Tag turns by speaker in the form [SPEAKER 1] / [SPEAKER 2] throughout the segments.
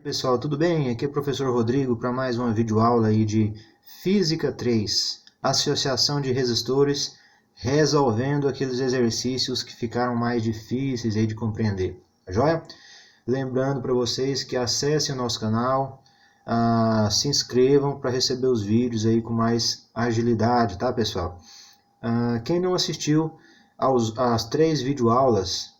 [SPEAKER 1] Pessoal, tudo bem? Aqui é o professor Rodrigo para mais uma videoaula aí de Física 3, Associação de Resistores, resolvendo aqueles exercícios que ficaram mais difíceis aí de compreender, tá joia? Lembrando para vocês que acessem o nosso canal, se inscrevam para receber os vídeos aí com mais agilidade, tá pessoal? Quem não assistiu às 3 videoaulas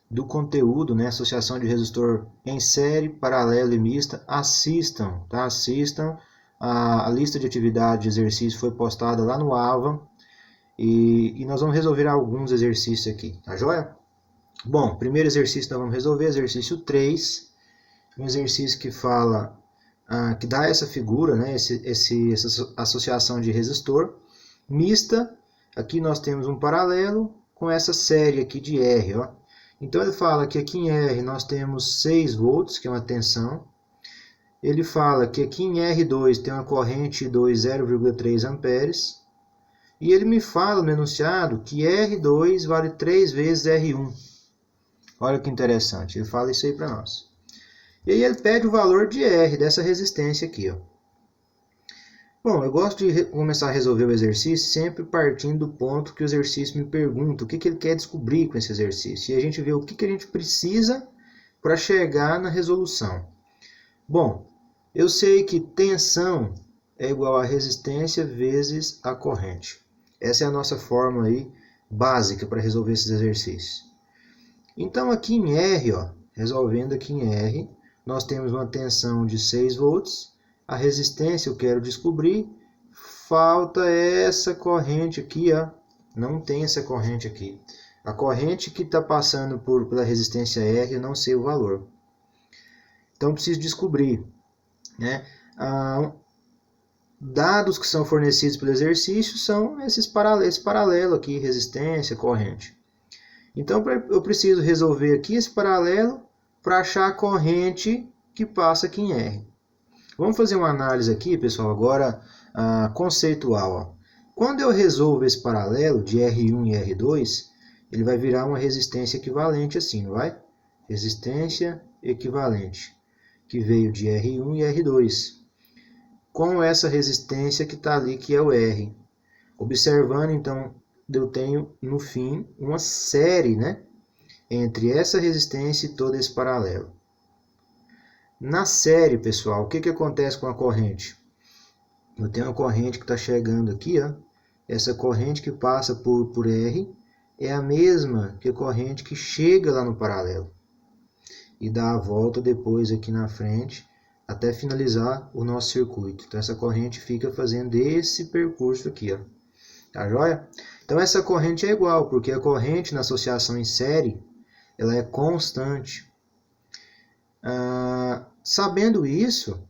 [SPEAKER 1] do conteúdo, né, associação de resistor em série, paralelo e mista, assistam, tá? Assistam. A lista de atividade de exercício foi postada lá no AVA e nós vamos resolver alguns exercícios aqui, tá joia? Bom, primeiro exercício nós vamos resolver, exercício 3, um exercício que fala, que dá essa figura, né, essa associação de resistor mista. Aqui nós temos um paralelo com essa série aqui de R, ó. Então ele fala que aqui em R nós temos 6 volts, que é uma tensão. Ele fala que aqui em R2 tem uma corrente de 0,3 amperes. E ele me fala no enunciado que R2 vale 3 vezes R1. Olha que interessante, ele fala isso aí para nós. E aí ele pede o valor de R dessa resistência aqui, ó. Bom, eu gosto de começar a resolver o exercício sempre partindo do ponto que o exercício me pergunta, o que ele quer descobrir com esse exercício. E a gente vê o que a gente precisa para chegar na resolução. Bom, eu sei que tensão é igual a resistência vezes a corrente. Essa é a nossa fórmula aí básica para resolver esses exercícios. Então aqui em R, ó, resolvendo aqui em R, nós temos uma tensão de 6 volts. A resistência eu quero descobrir, falta essa corrente aqui, ó. Não tem essa corrente aqui. A corrente que está passando pela resistência R, eu não sei o valor. Então eu preciso descobrir, né? Dados que são fornecidos pelo exercício são esse paralelo aqui, resistência, corrente. Então eu preciso resolver aqui esse paralelo para achar a corrente que passa aqui em R. Vamos fazer uma análise aqui, pessoal, agora conceitual. Ó. Quando eu resolvo esse paralelo de R1 e R2, ele vai virar uma resistência equivalente assim, não vai? Resistência equivalente, que veio de R1 e R2. Com essa resistência que está ali, que é o R. Observando, então, eu tenho, no fim, uma série, né, entre essa resistência e todo esse paralelo. Na série, pessoal, o que acontece com a corrente? Eu tenho uma corrente que está chegando aqui, ó. Essa corrente que passa por R é a mesma que a corrente que chega lá no paralelo. E dá a volta depois aqui na frente, até finalizar o nosso circuito. Então essa corrente fica fazendo esse percurso aqui, ó. Tá joia? Então essa corrente é igual, porque a corrente na associação em série, ela é constante. Sabendo isso,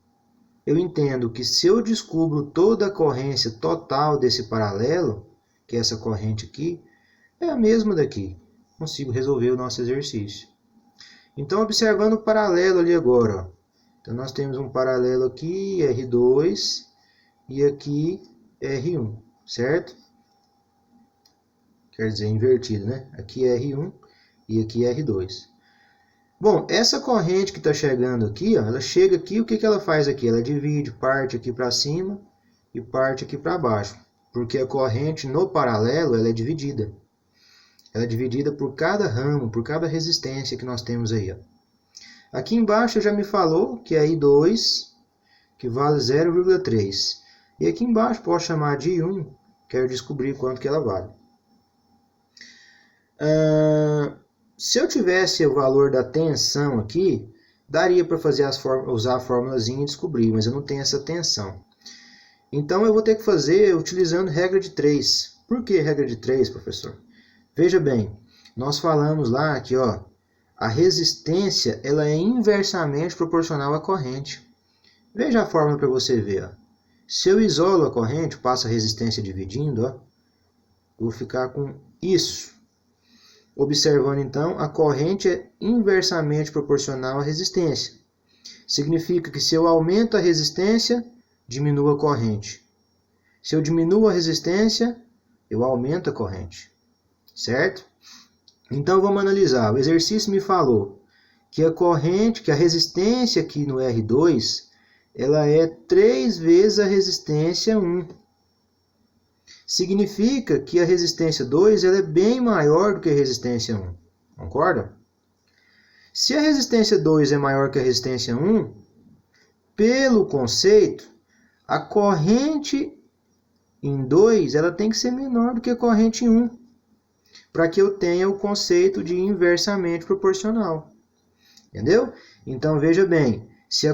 [SPEAKER 1] eu entendo que se eu descubro toda a corrência total desse paralelo, que é essa corrente aqui, é a mesma daqui. Consigo resolver o nosso exercício. Então, observando o paralelo ali agora, ó. Então nós temos um paralelo aqui, R2, e aqui R1, certo? Quer dizer, invertido, né? Aqui é R1 e aqui é R2. Bom, essa corrente que está chegando aqui, ó, ela chega aqui, o que ela faz aqui? Ela divide parte aqui para cima e parte aqui para baixo. Porque a corrente no paralelo ela é dividida. Ela é dividida por cada ramo, por cada resistência que nós temos aí. Ó. Aqui embaixo já me falou que é I2, que vale 0,3. E aqui embaixo posso chamar de I1, quero descobrir quanto que ela vale. Se eu tivesse o valor da tensão aqui, daria para usar a formulazinha e descobrir, mas eu não tenho essa tensão. Então eu vou ter que fazer utilizando regra de 3. Por que regra de 3, professor? Veja bem, nós falamos lá que ó, a resistência ela é inversamente proporcional à corrente. Veja a fórmula para você ver. Ó. Se eu isolo a corrente, passo a resistência dividindo, ó, eu vou ficar com isso. Observando, então, a corrente é inversamente proporcional à resistência. Significa que se eu aumento a resistência, diminuo a corrente. Se eu diminuo a resistência, eu aumento a corrente. Certo? Então, vamos analisar. O exercício me falou que a resistência aqui no R2, ela é 3 vezes a resistência 1. Significa que a resistência 2 ela é bem maior do que a resistência 1. Concorda? Se a resistência 2 é maior que a resistência 1, pelo conceito, a corrente em 2 ela tem que ser menor do que a corrente em 1, para que eu tenha o conceito de inversamente proporcional. Entendeu? Então, veja bem, se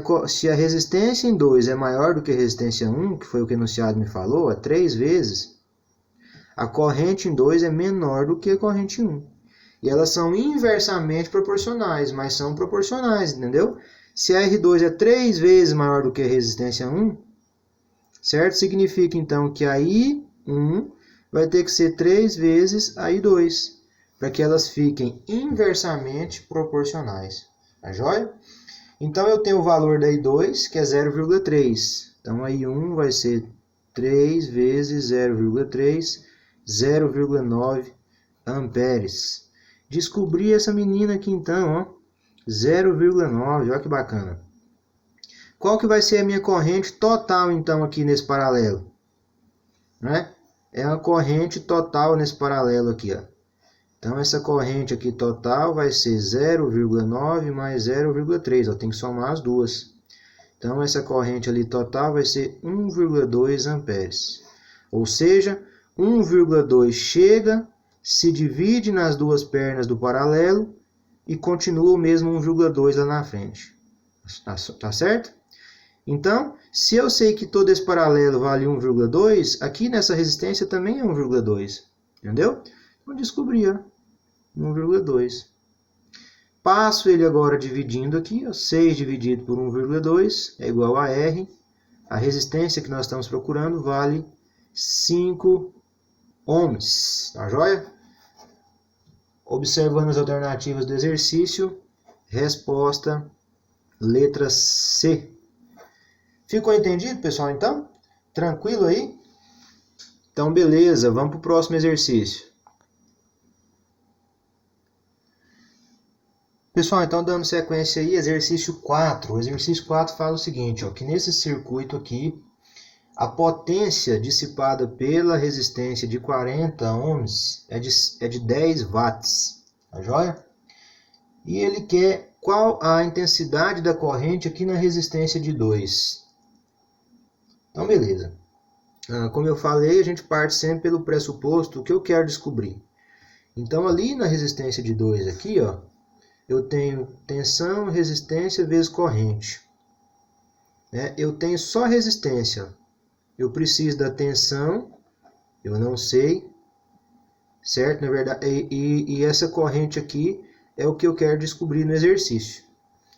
[SPEAKER 1] a resistência em 2 é maior do que a resistência 1, que foi o que o enunciado me falou, é 3 vezes, a corrente em 2 é menor do que a corrente em 1. E elas são inversamente proporcionais, mas são proporcionais, entendeu? Se a R2 é 3 vezes maior do que a resistência 1, certo? Significa, então, que a I1 vai ter que ser 3 vezes a I2, para que elas fiquem inversamente proporcionais. Tá joia? Então, eu tenho o valor da I2, que é 0,3. Então, a I1 vai ser 3 vezes 0,3, 0,9 amperes. Descobri essa menina aqui, então, ó, 0,9, olha que bacana. Qual que vai ser a minha corrente total, então, aqui nesse paralelo? Né? É a corrente total nesse paralelo aqui, ó. Então, essa corrente aqui total vai ser 0,9 mais 0,3. Eu tenho que somar as duas. Então, essa corrente ali total vai ser 1,2 amperes. Ou seja, 1,2 chega, se divide nas duas pernas do paralelo e continua o mesmo 1,2 lá na frente. Tá certo? Então, se eu sei que todo esse paralelo vale 1,2, aqui nessa resistência também é 1,2. Entendeu? Então, descobri, ó. 1,2. Passo ele agora dividindo aqui, ó, 6 dividido por 1,2 é igual a R. A resistência que nós estamos procurando vale 5 ohms. Tá joia? Observando as alternativas do exercício, resposta letra C. Ficou entendido, pessoal, então? Tranquilo aí? Então, beleza, vamos para o próximo exercício. Pessoal, então dando sequência aí, exercício 4. O exercício 4 fala o seguinte, ó, que nesse circuito aqui, a potência dissipada pela resistência de 40 ohms é de 10 watts. Tá joia? E ele quer qual a intensidade da corrente aqui na resistência de 2. Então, beleza. Como eu falei, a gente parte sempre pelo pressuposto que eu quero descobrir. Então, ali na resistência de 2 aqui, ó, eu tenho tensão, resistência vezes corrente. Eu tenho só resistência. Eu preciso da tensão, eu não sei, certo? Na verdade, e essa corrente aqui é o que eu quero descobrir no exercício.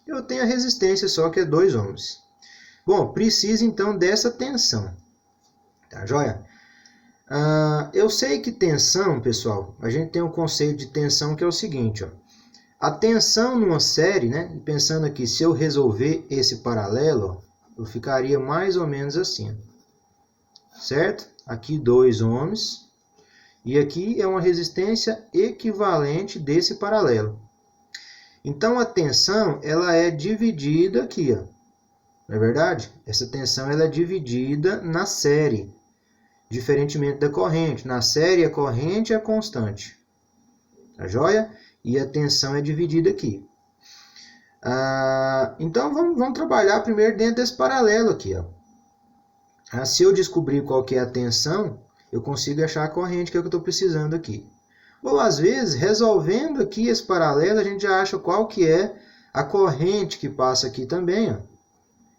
[SPEAKER 1] Eu tenho a resistência só, que é 2 ohms. Bom, preciso então dessa tensão. Tá joia? Eu sei que tensão, pessoal, a gente tem um conceito de tensão que é o seguinte, ó. A tensão numa série, né? Pensando aqui, se eu resolver esse paralelo, ó, eu ficaria mais ou menos assim. Certo? Aqui 2 ohms. E aqui é uma resistência equivalente desse paralelo. Então, a tensão ela é dividida aqui, ó. Não é verdade? Essa tensão ela é dividida na série. Diferentemente da corrente. Na série, a corrente é constante. Tá joia? E a tensão é dividida aqui. Então, vamos trabalhar primeiro dentro desse paralelo aqui. Ó. Se eu descobrir qual que é a tensão, eu consigo achar a corrente que é o que eu estou precisando aqui. Ou, às vezes, resolvendo aqui esse paralelo, a gente já acha qual que é a corrente que passa aqui também, ó,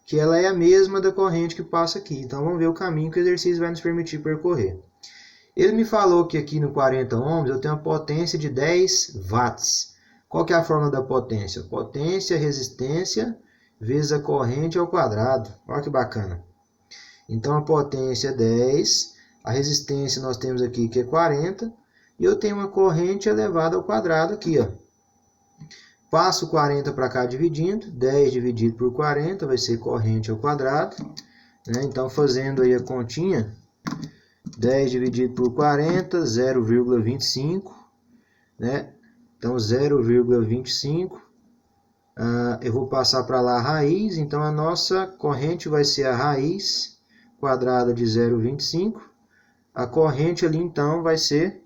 [SPEAKER 1] que ela é a mesma da corrente que passa aqui. Então, vamos ver o caminho que o exercício vai nos permitir percorrer. Ele me falou que aqui no 40 ohms eu tenho uma potência de 10 watts. Qual que é a fórmula da potência? Potência, resistência, vezes a corrente ao quadrado. Olha que bacana. Então, a potência é 10, a resistência nós temos aqui que é 40, e eu tenho uma corrente elevada ao quadrado aqui, ó. Passo 40 para cá dividindo, 10 dividido por 40 vai ser corrente ao quadrado. Né? Então, fazendo aí a continha, 10 dividido por 40, 0,25. Né? Então, 0,25 Eu vou passar para lá a raiz, então a nossa corrente vai ser a raiz quadrada de 0,25. A corrente ali então vai ser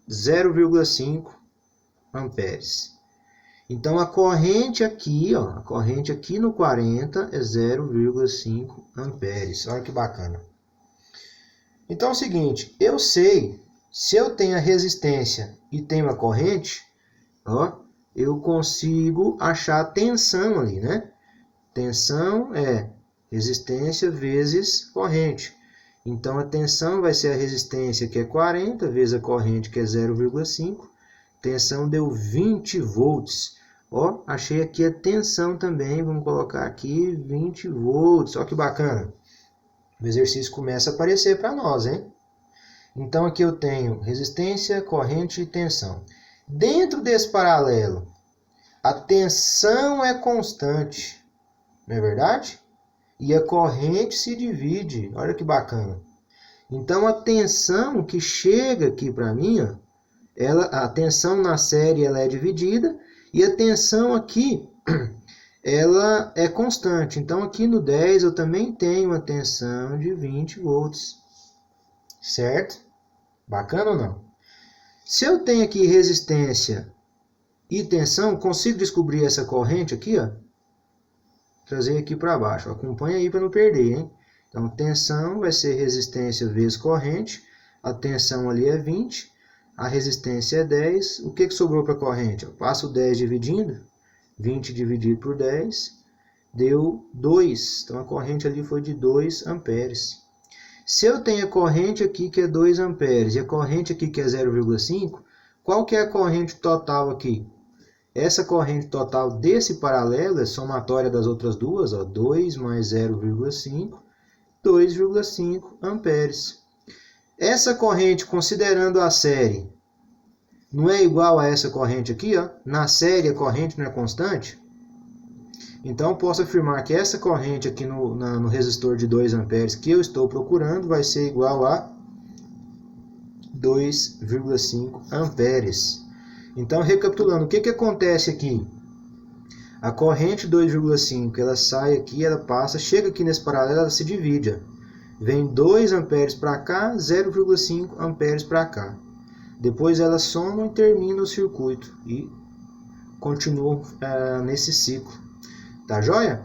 [SPEAKER 1] 0,5 amperes. Então a corrente aqui, ó, a corrente aqui no 40 é 0,5 amperes. Olha que bacana. Então é o seguinte, eu sei, se eu tenho a resistência e tenho a corrente, ó, eu consigo achar a tensão ali, né? Tensão é resistência vezes corrente. Então a tensão vai ser a resistência, que é 40, vezes a corrente, que é 0,5. Tensão deu 20 volts. Ó, achei aqui a tensão também, vamos colocar aqui 20 volts. Olha que bacana. O exercício começa a aparecer para nós, hein? Então aqui eu tenho resistência, corrente e tensão. Dentro desse paralelo, a tensão é constante, não é verdade? E a corrente se divide, olha que bacana. Então a tensão que chega aqui para mim, ó, a tensão na série ela é dividida, e a tensão aqui ela é constante. Então aqui no 10 eu também tenho uma tensão de 20 volts. Certo? Bacana ou não? Se eu tenho aqui resistência e tensão, consigo descobrir essa corrente aqui, ó. Trazer aqui para baixo. Acompanha aí para não perder, hein? Então tensão vai ser resistência vezes corrente. A tensão ali é 20. A resistência é 10. O que sobrou para a corrente? Eu passo 10 dividindo. 20 dividido por 10 deu 2. Então a corrente ali foi de 2 amperes. Se eu tenho a corrente aqui que é 2 amperes e a corrente aqui que é 0,5, qual que é a corrente total aqui? Essa corrente total desse paralelo é somatória das outras duas, ó, 2 mais 0,5, 2,5 amperes. Essa corrente, considerando a série, não é igual a essa corrente aqui, ó? Na série a corrente não é constante? Então, posso afirmar que essa corrente aqui no resistor de 2 amperes que eu estou procurando vai ser igual a 2,5 amperes. Então, recapitulando, o que acontece aqui? A corrente 2,5, ela sai aqui, ela passa, chega aqui nesse paralelo, ela se divide. Vem 2 amperes para cá, 0,5 amperes para cá. Depois ela soma e termina o circuito e continua nesse ciclo. Tá joia?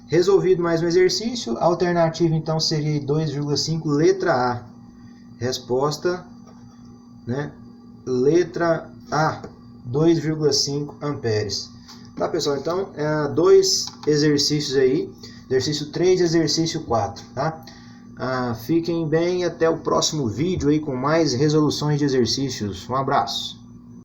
[SPEAKER 1] Resolvido mais um exercício. A alternativa então seria 2,5, letra A. Resposta, né? Letra A, 2,5 amperes. Tá, pessoal? Então, dois exercícios aí. Exercício 3 e exercício 4, tá? Fiquem bem e até o próximo vídeo aí com mais resoluções de exercícios. Um abraço.